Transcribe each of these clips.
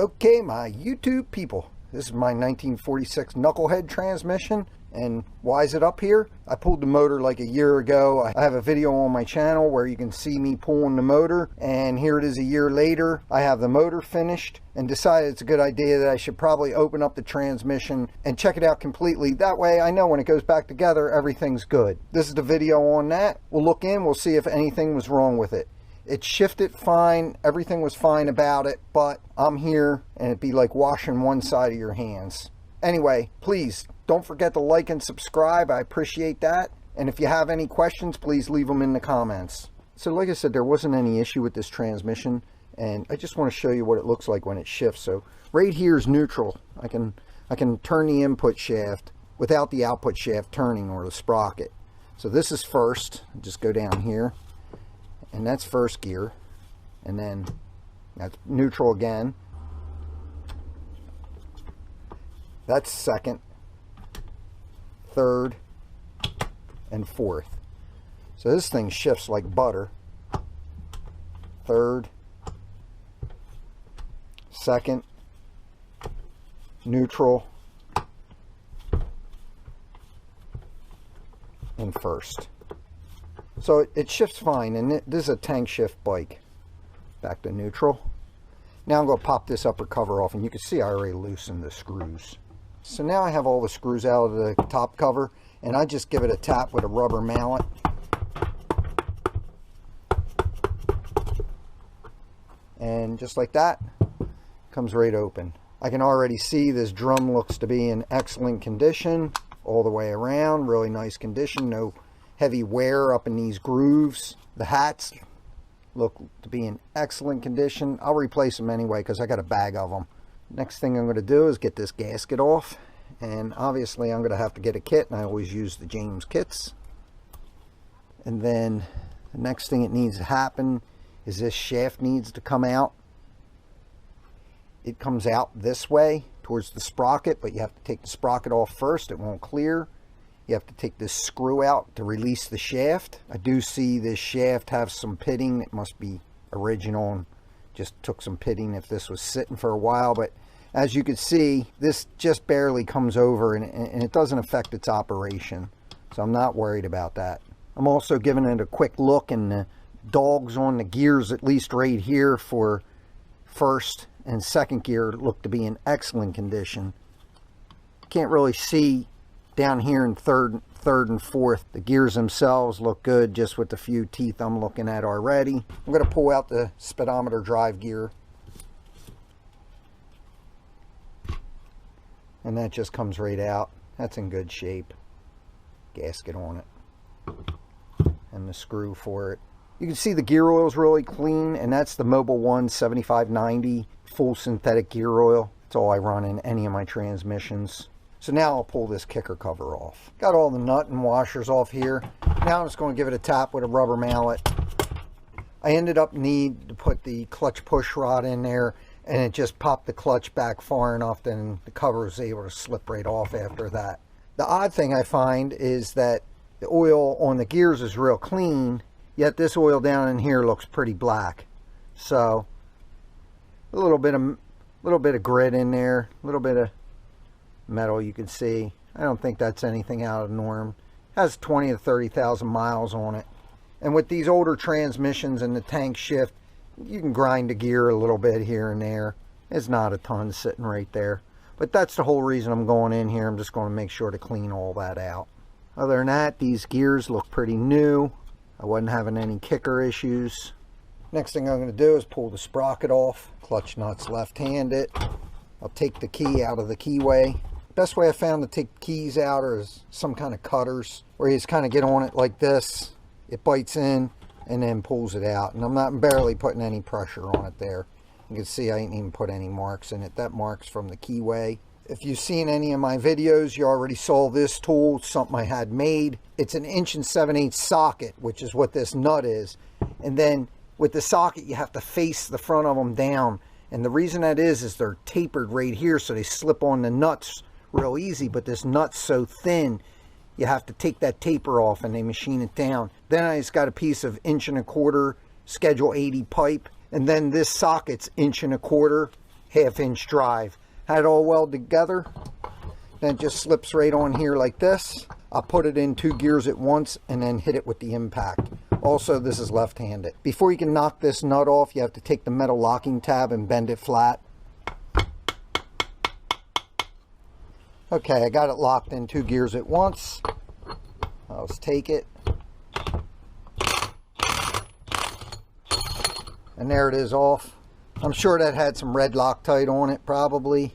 Okay, my YouTube people, this is my 1946 Knucklehead transmission. And why is it up here? I pulled the motor like a year ago. I have a video on my channel where you can see me pulling the motor, and here it is a year later. I have the motor finished and decided it's a good idea that I should probably open up the transmission and check it out completely. That way I know when it goes back together, everything's good. This is the video on that. We'll look in, we'll see if anything was wrong with it. It shifted fine, everything was fine about it, but I'm here and it'd be like washing one side of your hands. Anyway, please don't forget to like and subscribe. I appreciate that. And if you have any questions, please leave them in the comments. So like I said, there wasn't any issue with this transmission, and I just want to show you what it looks like when it shifts. So right here is neutral. I can turn the input shaft without the output shaft turning, or the sprocket. So this is first. Just go down here. And that's first gear, and then that's neutral again. That's second, third, and fourth. So this thing shifts like butter. Third, second, neutral, and first. So it shifts fine, and this is a tank shift bike. Back to neutral. Now I'm going to pop this upper cover off, and you can see I already loosened the screws. So now I have all the screws out of the top cover, and I just give it a tap with a rubber mallet. And just like that, comes right open. I can already see this drum looks to be in excellent condition all the way around. Really nice condition. No heavy wear up in these grooves. The hats look to be in excellent condition. I'll replace them anyway because I got a bag of them. Next thing I'm going to do is get this gasket off, and obviously I'm going to have to get a kit, and I always use the James kits. And then the next thing that needs to happen is this shaft needs to come out. It comes out this way towards the sprocket, but you have to take the sprocket off first. It won't clear. You have to take this screw out to release the shaft. I do see this shaft have some pitting. It must be original and just took some pitting if this was sitting for a while. But as you can see, this just barely comes over, and it doesn't affect its operation. So I'm not worried about that. I'm also giving it a quick look, and the dogs on the gears, at least right here for first and second gear, look to be in excellent condition. Can't really see down here in third and fourth. The gears themselves look good, just with the few teeth I'm looking at already. I'm going to pull out the speedometer drive gear, and that just comes right out. That's in good shape. Gasket on it and the screw for it. You can see the gear oil is really clean, and that's the Mobil 1 7590 full synthetic gear oil. That's all I run in any of my transmissions. So now I'll pull this kicker cover off. Got all the nut and washers off here. Now I'm just going to give it a tap with a rubber mallet. I ended up needing to put the clutch push rod in there, and it just popped the clutch back far enough, then the cover was able to slip right off after that. The odd thing I find is that the oil on the gears is real clean, yet this oil down in here looks pretty black. So a little bit of grit in there, a little bit of metal you can see. I don't think that's anything out of the norm. It has 20 to 30,000 miles on it. And with these older transmissions and the tank shift, you can grind the gear a little bit here and there. It's not a ton sitting right there. But that's the whole reason I'm going in here. I'm just going to make sure to clean all that out. Other than that, these gears look pretty new. I wasn't having any kicker issues. Next thing I'm going to do is pull the sprocket off. Clutch nut's left-handed. I'll take the key out of the keyway. Best way I found to take keys out is some kind of cutters, where you just kind of get on it like this. It bites in and then pulls it out. And I'm not barely putting any pressure on it there. You can see I ain't even put any marks in it. That mark's from the keyway. If you've seen any of my videos, you already saw this tool, something I had made. It's an 1 7/8" socket, which is what this nut is. And then with the socket, you have to face the front of them down. And the reason that is they're tapered right here, so they slip on the nuts real easy. But this nut's so thin, you have to take that taper off, and they machine it down. Then I just got a piece of 1 1/4" Schedule 80 pipe, and then this socket's 1 1/4" 1/2-inch drive. Had it all welded together. Then it just slips right on here like this. I'll put it in 2 gears at once and then hit it with the impact. Also, this is left-handed. Before you can knock this nut off, you have to take the metal locking tab and bend it flat. Okay, I got it locked in 2 gears at once. Let's take it. And there it is off. I'm sure that had some red Loctite on it, probably.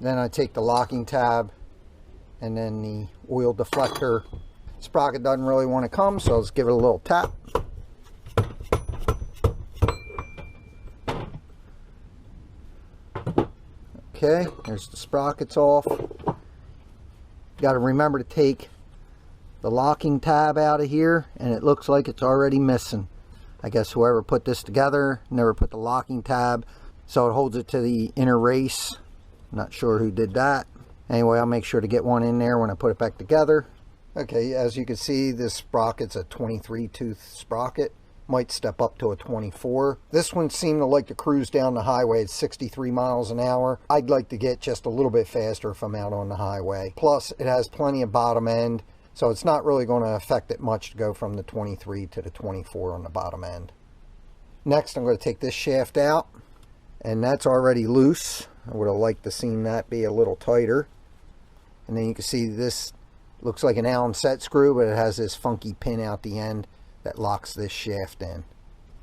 Then I take the locking tab and then the oil deflector. Sprocket doesn't really want to come, so let's give it a little tap. Okay, there's the sprockets off. Got to remember to take the locking tab out of here, and it looks like it's already missing. I guess whoever put this together never put the locking tab, so it holds it to the inner race. Not sure who did that. Anyway, I'll make sure to get one in there when I put it back together. Okay, as you can see, this sprocket's a 23 tooth sprocket. Might step up to a 24. This one seemed to like to cruise down the highway at 63 miles an hour. I'd like to get just a little bit faster if I'm out on the highway. Plus, it has plenty of bottom end, so it's not really going to affect it much to go from the 23 to the 24 on the bottom end. Next, I'm going to take this shaft out, and that's already loose. I would have liked to seen that be a little tighter. And then you can see this looks like an Allen set screw, but it has this funky pin out the end that locks this shaft in.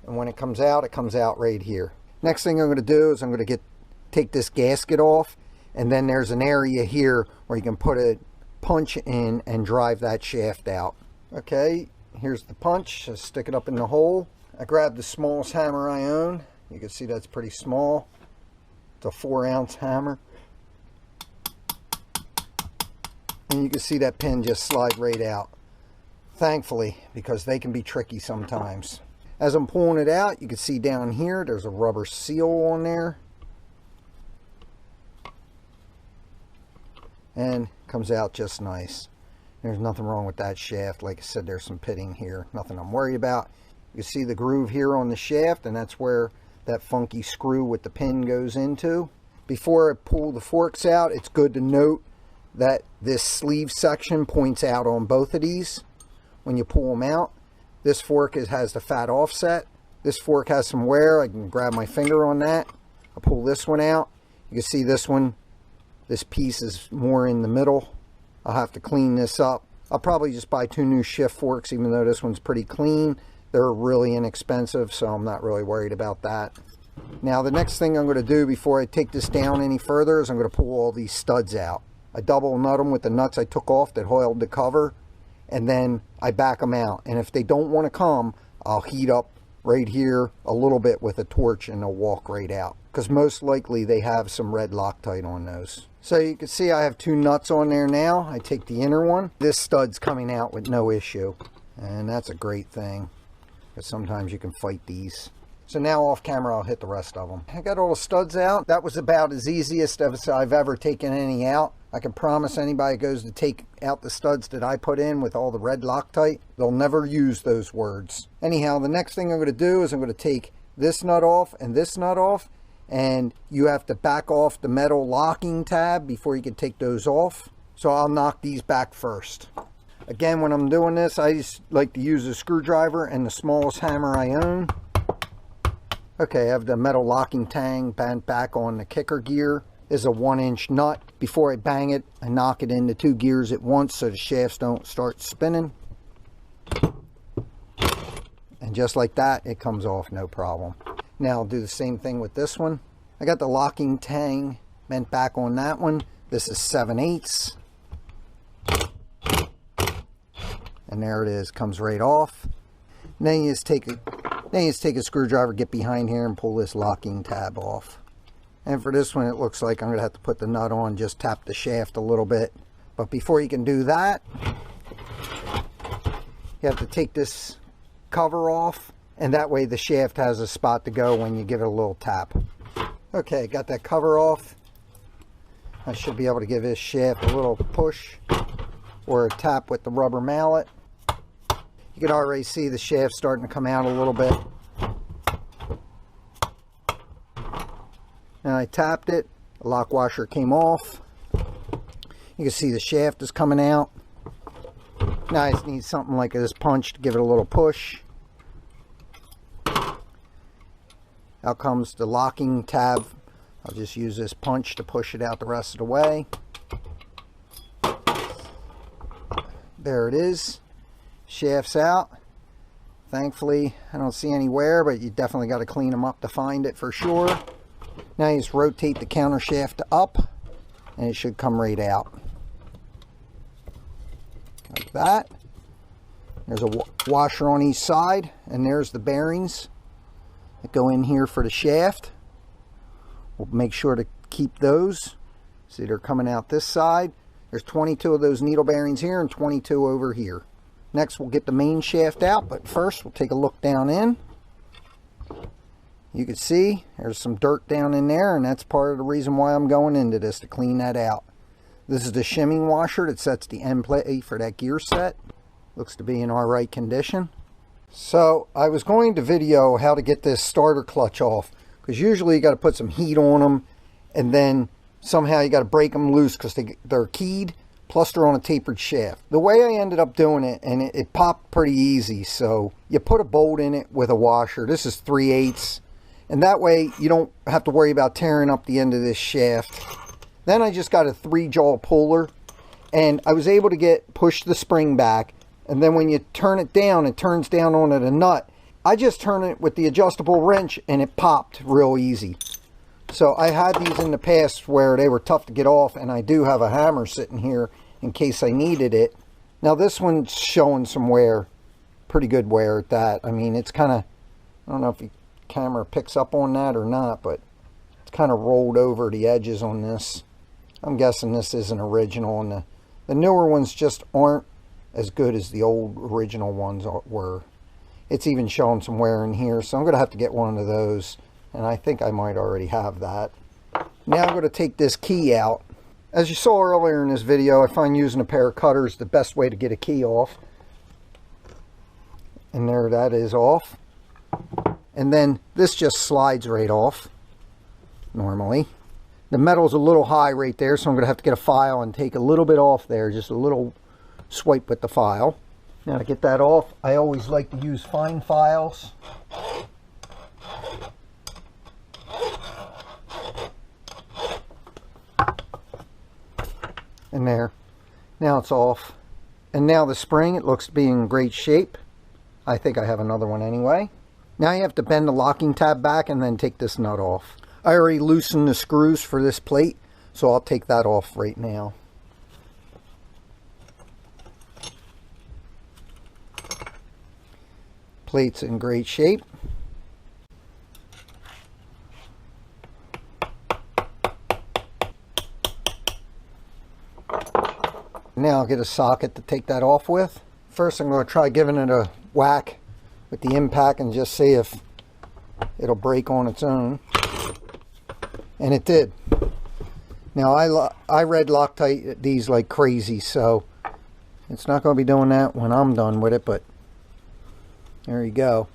And when it comes out right here. Next thing I'm going to do is I'm going to take this gasket off, and then there's an area here where you can put a punch in and drive that shaft out. Okay, here's the punch. Just stick it up in the hole. I grabbed the smallest hammer I own. You can see that's pretty small. It's a 4-ounce hammer. And you can see that pin just slide right out. Thankfully, because they can be tricky sometimes. As I'm pulling it out, you can see down here, there's a rubber seal on there. And comes out just nice. There's nothing wrong with that shaft. Like I said, there's some pitting here. Nothing I'm worried about. You can see the groove here on the shaft, and that's where that funky screw with the pin goes into. Before I pull the forks out, it's good to note that this sleeve section points out on both of these when you pull them out. This fork has the fat offset. This fork has some wear. I can grab my finger on that. I'll pull this one out. You can see this one, this piece is more in the middle. I'll have to clean this up. I'll probably just buy 2 new shift forks, even though this one's pretty clean. They're really inexpensive, so I'm not really worried about that. Now the next thing I'm going to do before I take this down any further is I'm going to pull all these studs out. I double nut them with the nuts I took off that held the cover, and then I back them out. And if they don't want to come, I'll heat up right here a little bit with a torch and they'll walk right out, because most likely they have some red Loctite on those. So you can see I have 2 nuts on there now. I take the inner one. This stud's coming out with no issue, and that's a great thing, because sometimes you can fight these. So now off camera I'll hit the rest of them. I got all the studs out. That was about as easiest as I've ever taken any out. I can promise anybody that goes to take out the studs that I put in with all the red Loctite, they'll never use those words. Anyhow, the next thing I'm going to do is I'm going to take this nut off and this nut off, and you have to back off the metal locking tab before you can take those off. So I'll knock these back first. Again, when I'm doing this, I just like to use a screwdriver and the smallest hammer I own. Okay, I have the metal locking tang bent back on the kicker gear. This is a 1-inch nut. Before I bang it, I knock it into 2 gears at once so the shafts don't start spinning. And just like that, it comes off no problem. Now I'll do the same thing with this one. I got the locking tang bent back on that one. This is 7/8. And there it is, comes right off. And then you just take a screwdriver, get behind here and pull this locking tab off. And for this one, it looks like I'm going to have to put the nut on, just tap the shaft a little bit. But before you can do that, you have to take this cover off, and that way the shaft has a spot to go when you give it a little tap. Okay, got that cover off. I should be able to give this shaft a little push or a tap with the rubber mallet. You can already see the shaft starting to come out a little bit. And I tapped it, the lock washer came off. You can see the shaft is coming out. Now I just need something like this punch to give it a little push. Out comes the locking tab. I'll just use this punch to push it out the rest of the way. There it is. Shaft's out. Thankfully, I don't see any wear, but you definitely got to clean them up to find it for sure. Now you just rotate the countershaft up, and it should come right out. Like that. There's a washer on each side, and there's the bearings that go in here for the shaft. We'll make sure to keep those. See, they're coming out this side. There's 22 of those needle bearings here and 22 over here. Next, we'll get the main shaft out, but first we'll take a look down in. You can see there's some dirt down in there, and that's part of the reason why I'm going into this, to clean that out. This is the shimming washer that sets the end plate for that gear set. Looks to be in all right condition. So I was going to video how to get this starter clutch off, because usually you got to put some heat on them, and then somehow you got to break them loose because they're keyed, plus they're on a tapered shaft. The way I ended up doing it, and it popped pretty easy, so you put a bolt in it with a washer. This is 3/8, and that way you don't have to worry about tearing up the end of this shaft. Then I just got a 3-jaw puller, and I was able to push the spring back, and then when you turn it down, it turns down onto the nut. I just turned it with the adjustable wrench, and it popped real easy. So I had these in the past where they were tough to get off, and I do have a hammer sitting here in case I needed it. Now this one's showing some wear, pretty good wear at that. I mean, it's kind of, I don't know if the camera picks up on that or not, but it's kind of rolled over the edges on this. I'm guessing this isn't original, and the newer ones just aren't as good as the old original ones were. It's even showing some wear in here, so I'm going to have to get one of those, and I think I might already have that. Now I'm going to take this key out. As you saw earlier in this video, I find using a pair of cutters the best way to get a key off. And there that is off. And then this just slides right off, normally. The metal's a little high right there, so I'm going to have to get a file and take a little bit off there, just a little swipe with the file. Now to get that off, I always like to use fine files. And there. Now it's off. And now the spring, it looks to be in great shape. I think I have another one anyway. Now you have to bend the locking tab back and then take this nut off. I already loosened the screws for this plate, so I'll take that off right now. Plate's in great shape. Now I'll get a socket to take that off with. First I'm going to try giving it a whack with the impact and just see if it'll break on its own. And it did. Now I red Loctite these like crazy, so it's not going to be doing that when I'm done with it, but there you go.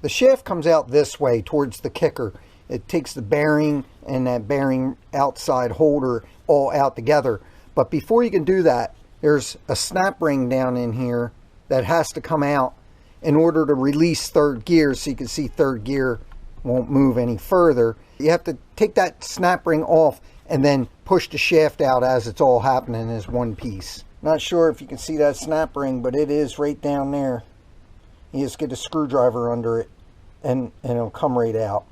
The shaft comes out this way towards the kicker. It takes the bearing and that bearing outside holder all out together. But before you can do that, there's a snap ring down in here that has to come out in order to release third gear, so you can see third gear won't move any further. You have to take that snap ring off and then push the shaft out as it's all happening as one piece. Not sure if you can see that snap ring, but it is right down there. You just get a screwdriver under it and it'll come right out.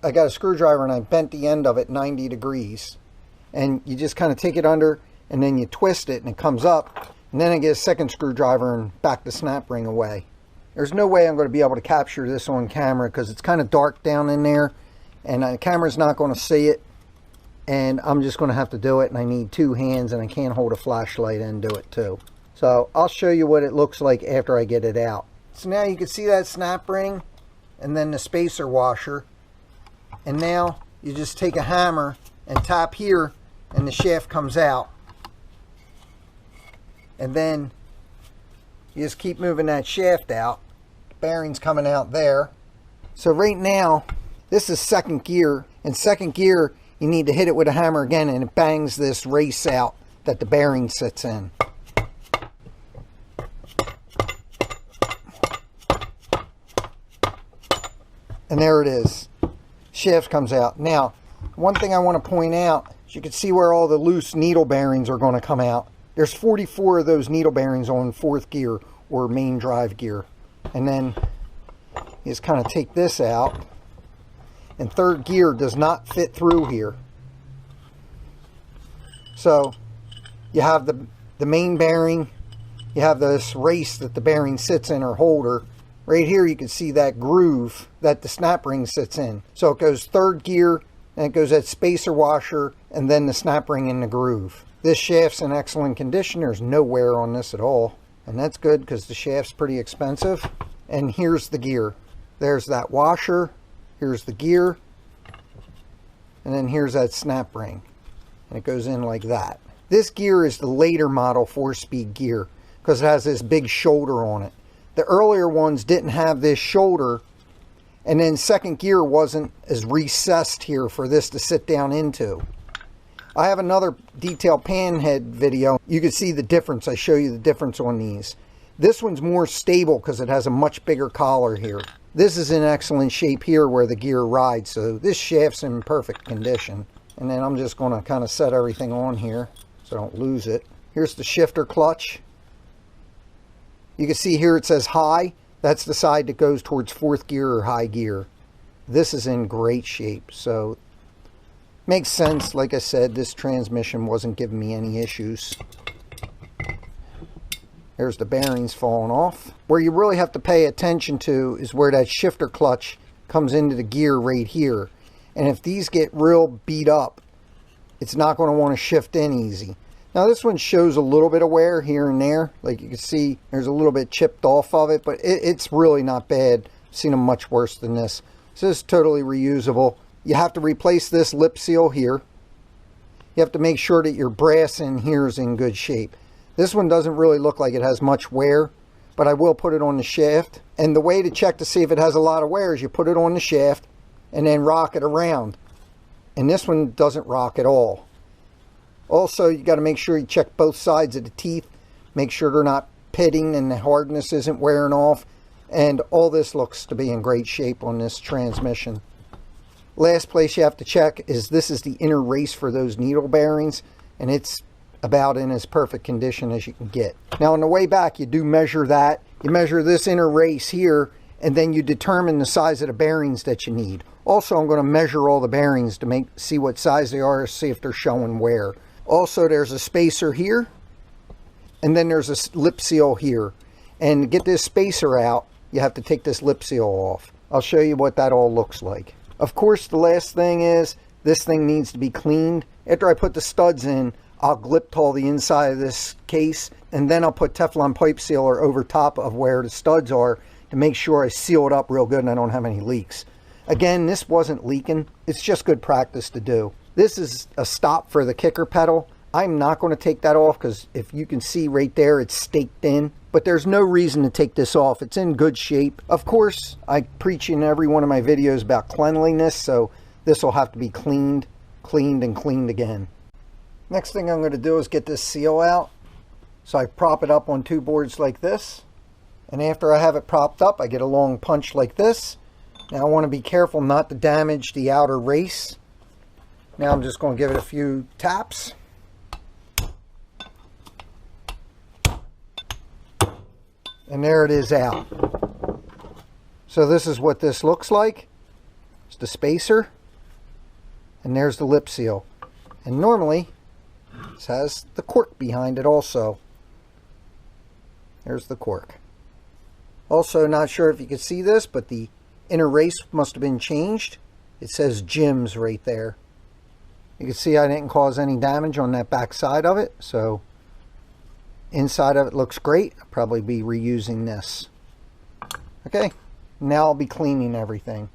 I got a screwdriver and I bent the end of it 90 degrees. And you just kind of take it under and then you twist it and it comes up. And then I get a second screwdriver and back the snap ring away. There's no way I'm going to be able to capture this on camera because it's kind of dark down in there. And the camera's not going to see it. And I'm just going to have to do it. And I need two hands and I can't hold a flashlight and do it too. So I'll show you what it looks like after I get it out. So now you can see that snap ring and then the spacer washer. And now you just take a hammer and tap here and the shaft comes out. And then you just keep moving that shaft out. Bearing's coming out there. So right now This is second gear. In second gear, you need to hit it with a hammer again, and it bangs this race out that the bearing sits in. And there it is. Shaft comes out. Now, one thing I want to point out is you can see where all the loose needle bearings are going to come out. There's 44 of those needle bearings on fourth gear or main drive gear. And then you just kind of take this out. And third gear does not fit through here. So you have the main bearing, you have this race that the bearing sits in, or holder. Right here you can see that groove that the snap ring sits in. So it goes third gear, and it goes at spacer washer, and then the snap ring in the groove. This shaft's in excellent condition. There's no wear on this at all. And that's good because the shaft's pretty expensive. And here's the gear. There's that washer. Here's the gear, and then here's that snap ring, and it goes in like that. This gear is the later model 4-speed gear because it has this big shoulder on it. The earlier ones didn't have this shoulder, and then second gear wasn't as recessed here for this to sit down into. I have another detailed pan head video. You can see the difference. I show you the difference on these. This one's more stable because it has a much bigger collar here. This is in excellent shape here where the gear rides, so this shaft's in perfect condition. And then I'm just going to kind of set everything on here so I don't lose it. Here's the shifter clutch. You can see here it says high. That's the side that goes towards fourth gear or high gear. This is in great shape, so makes sense. Like I said, this transmission wasn't giving me any issues. There's the bearings falling off. Where you really have to pay attention to is where that shifter clutch comes into the gear right here. And if these get real beat up, it's not going to want to shift in easy. Now this one shows a little bit of wear here and there. Like you can see, there's a little bit chipped off of it, but it's really not bad. I've seen them much worse than this. So this is totally reusable. You have to replace this lip seal here. You have to make sure that your brass in here is in good shape. This one doesn't really look like it has much wear, but I will put it on the shaft. And the way to check to see if it has a lot of wear is you put it on the shaft and then rock it around. And this one doesn't rock at all. Also, you got to make sure you check both sides of the teeth. Make sure they're not pitting and the hardness isn't wearing off. And all this looks to be in great shape on this transmission. Last place you have to check is this is the inner race for those needle bearings. And it's about in as perfect condition as you can get. Now on the way back, you do measure that. You measure this inner race here, and then you determine the size of the bearings that you need. Also, I'm going to measure all the bearings to see what size they are, see if they're showing wear. Also, there's a spacer here, and then there's a lip seal here. And to get this spacer out, you have to take this lip seal off. I'll show you what that all looks like. Of course, the last thing is, this thing needs to be cleaned. After I put the studs in, I'll glip-tall the inside of this case, and then I'll put Teflon pipe sealer over top of where the studs are to make sure I seal it up real good and I don't have any leaks. Again, this wasn't leaking. It's just good practice to do. This is a stop for the kicker pedal. I'm not going to take that off because if you can see right there, it's staked in. But there's no reason to take this off. It's in good shape. Of course, I preach in every one of my videos about cleanliness, so this will have to be cleaned, and cleaned again. Next thing I'm going to do is get this seal out. So I prop it up on two boards like this. And after I have it propped up, I get a long punch like this. Now I want to be careful not to damage the outer race. Now I'm just going to give it a few taps. And there it is out. So this is what this looks like. It's the spacer. And there's the lip seal. And normally, this has the cork behind it also. There's the cork. Also, not sure if you can see this, but the inner race must have been changed. It says Jim's right there. You can see I didn't cause any damage on that back side of it, so inside of it looks great. I'll probably be reusing this. Okay, now I'll be cleaning everything.